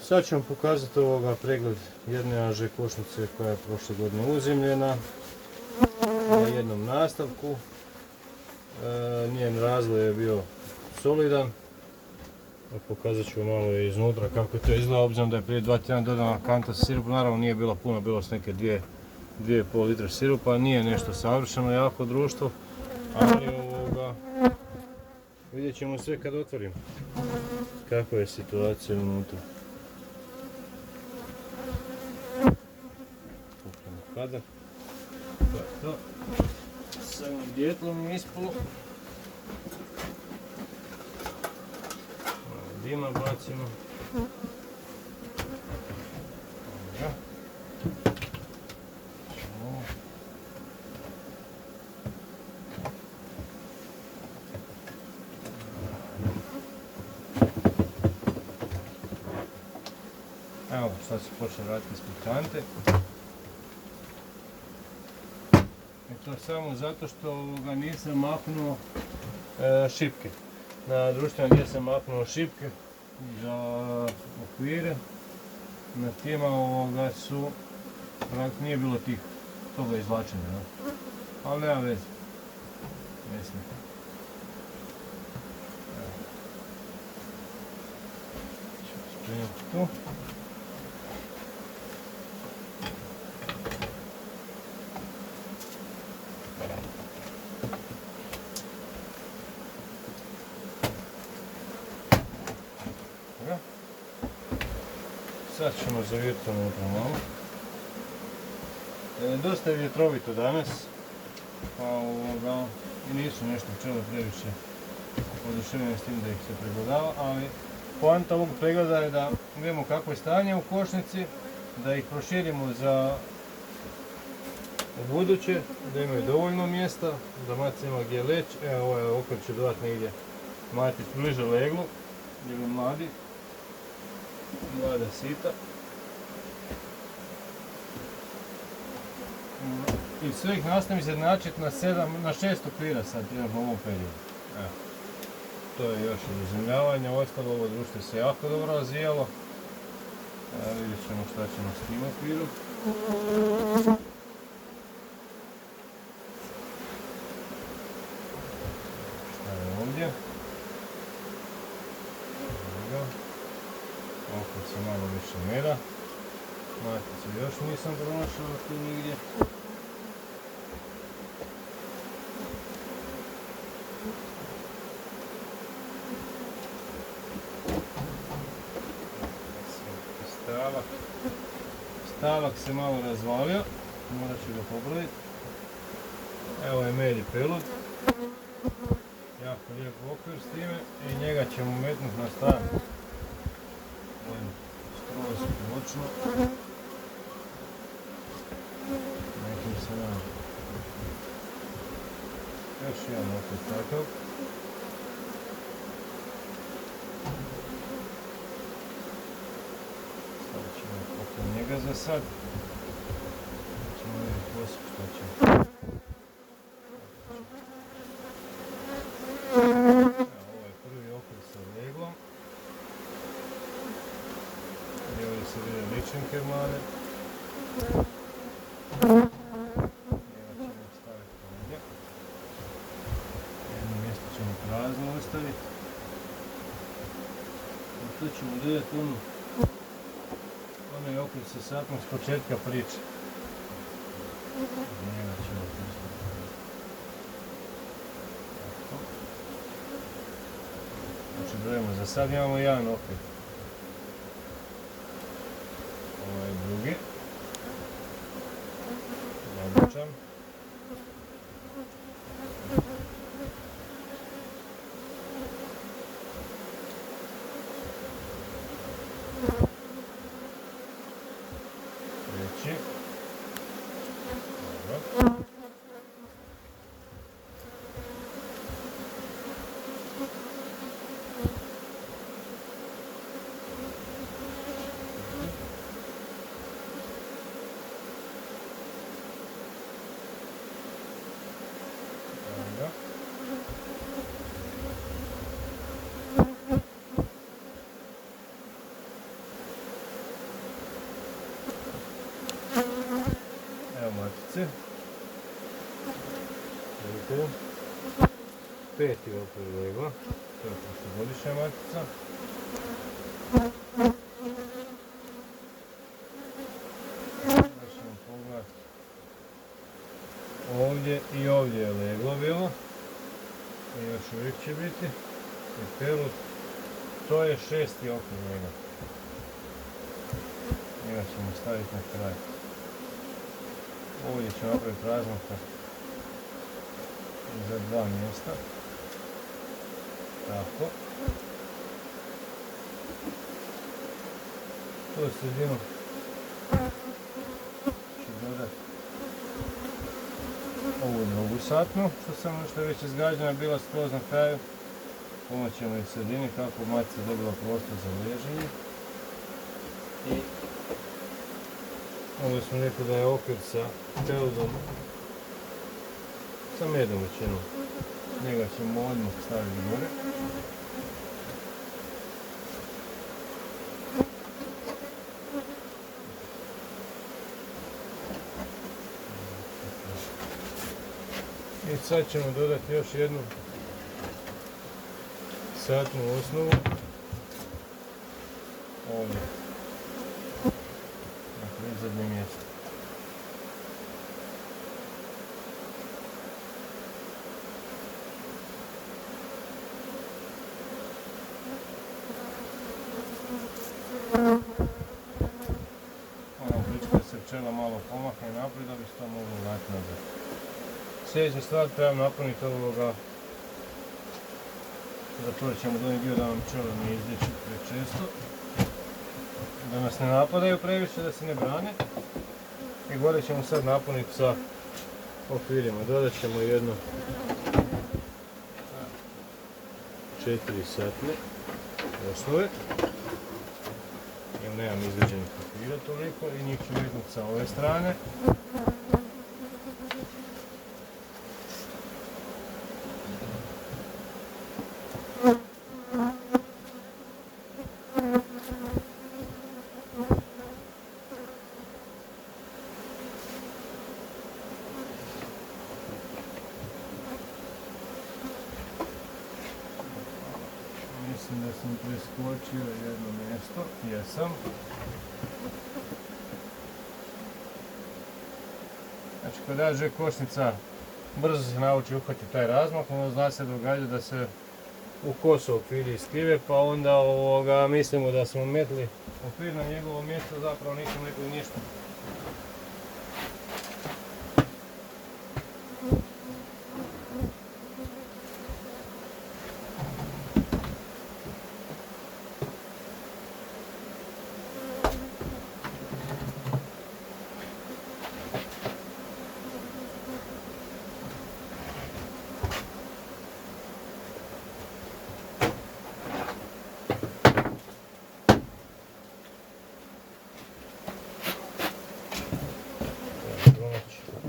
Sad ću vam pokazati pregled jedne AŽ košnice koja je prošle godine uzimljena na jednom nastavku. Njen razvoj je bio solidan. Pokazat ću vam malo iznutra kako je to izgleda, obzirom da je prije 2 tjedna dodana kanta sa sirupom. Naravno nije bila puno, bilo s neke 2,5 litra sirupa, nije nešto savršeno jako društvo, ali vidjet ćemo sve kad otvorim kakva je situacija unutra. Pokrenemo kadar. To je to. S ovim djetlom je ispalo. Malo dima bacimo. Evo, sad se počne raditi ispod kante. I to samo zato što nisam maknuo šipke. Na društvima gdje sam maknuo šipke za okvire, na tima nije bilo toga izvlačenja. Ali nema veze. Ne smije. Spremiti tu. Sad ćemo zavijeti unutra malo. Dosta je vjetrovito danas, pa i nisu nešto pčele previše oduševljene s tim da ih se pregledava, ali poanta ovog pregleda je da vidimo kakvo je stanje u košnici, da ih proširimo za ubuduće, da imaju dovoljno mjesta, da matica ima gdje leći. Evo ovaj okvir će dodati negdje mati bliže leglu, gdje je mlada sita. I sve ih nastavim izjednačiti na 6 okvira sad u ovom periodu. Evo. To je još uzemljavanje, ostalo ovo društvo se jako dobro razvijalo. Vidjet ćemo šta ćemo s tim okvirom. Šta je ovdje? Opet se malo više ne da. Maticu još nisam pronašao tu nigdje. Stavak se malo razvalio, morat ću ga popraviti. Evo je med i pelud. Jako lijep okvir s time i njega ćemo metnuti na stranu. Skroz bočno. Nekim se nam. Još jedan opet takav. Stavit ćemo pokoj njega za sad. Ćemo vidjeti poslije što će. Ovo je prvi okvir sa leglom. Ovdje se vide ličinke male. Njega ćemo staviti ovdje. Jedno mjesto ćemo prazno ostaviti. I tu ćemo dodati onaj okvir sa satnom s početka priče. Njega ćemo pustiti. Znači brojimo, za sad imamo jedan okvir. Ovo je drugi. Običan. Treći. Dobro. obitelji. 5. okvir legla, to je prošlogodišnja matica. Da ćemo pogledati. Ovdje i ovdje je leglo bilo. I još uvijek će biti. I pelud. To je 6. okvir legla. Njega ćemo staviti na kraj. Ovdje ćemo napraviti razmaka za 2 mjesta. Tako. Tu sredinu ću dodati ovu drugu satnu, što je već izgrađena, bila skroz na kraju. Pomoći ćemo i sredini kako matica dobila prostor za leženje. I ovdje smo rekli da je okvir sa peludom sa medom većinom. Njega ćemo odmah staviti gore. I sad ćemo dodati još jednu satnu osnovu ovdje na prizadnje mjesto. Ono plička se pčela malo pomakne naprijed da bi se to moglo vratiti nazad. Sljedeća stvar, trebam napuniti ovoga. Zatvorit ćemo donji dio da vam pčele ne izliječi prečesto. Da nas ne napadaju previše, da se ne brane. I gore ćemo sad napuniti sa okvirima. Dodat ćemo jedno 4 satne osnove. Jer nemam izveđenih okvira toliko i njih ću vidjeti sa ove strane. Mislim da sam preskočio jedno mjesto, jesam. Znači kod AŽ košnica brzo se nauči uhvatiti taj razmak, ono zna se događa da se u kosu okviri iskrive, pa onda mislimo da smo metli okvir na njegovo mjesto, zapravo nismo metli ništa.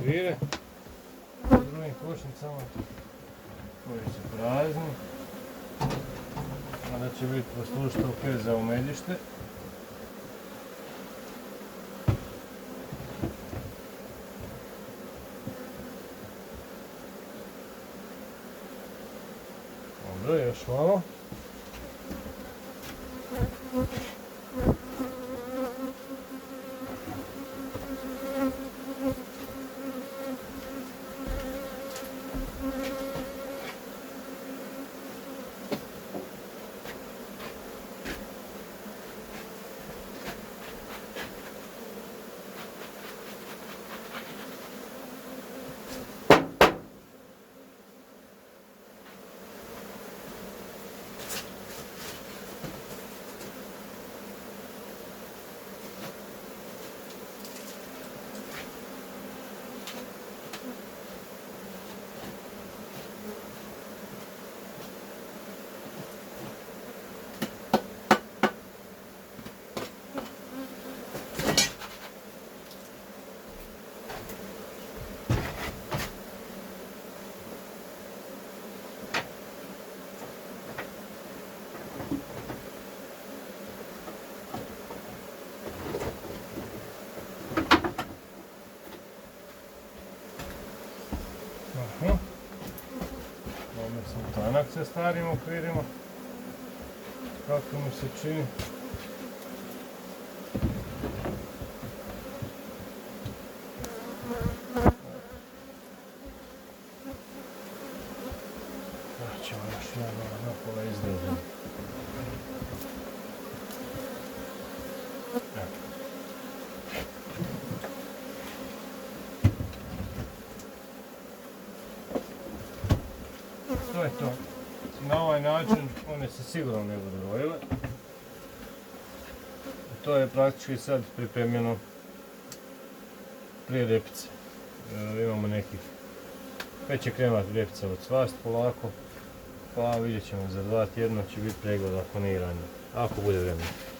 Okvire u drugim košnicama koji su prazni, a da će biti poslušiti okvir za umeljište. Dobro, još malo. sa starim okvirima, kako mi se čini. Ćemo još na pola izdeliti. To je to. Na ovaj način one se sigurno ne budu rojile. To je praktički sad pripremljeno prije repice. Imamo nekih, već je krenula repica od cvast polako, pa vidjet ćemo za 2 tjedna će biti pregled ako nije ranije, ako bude vremena.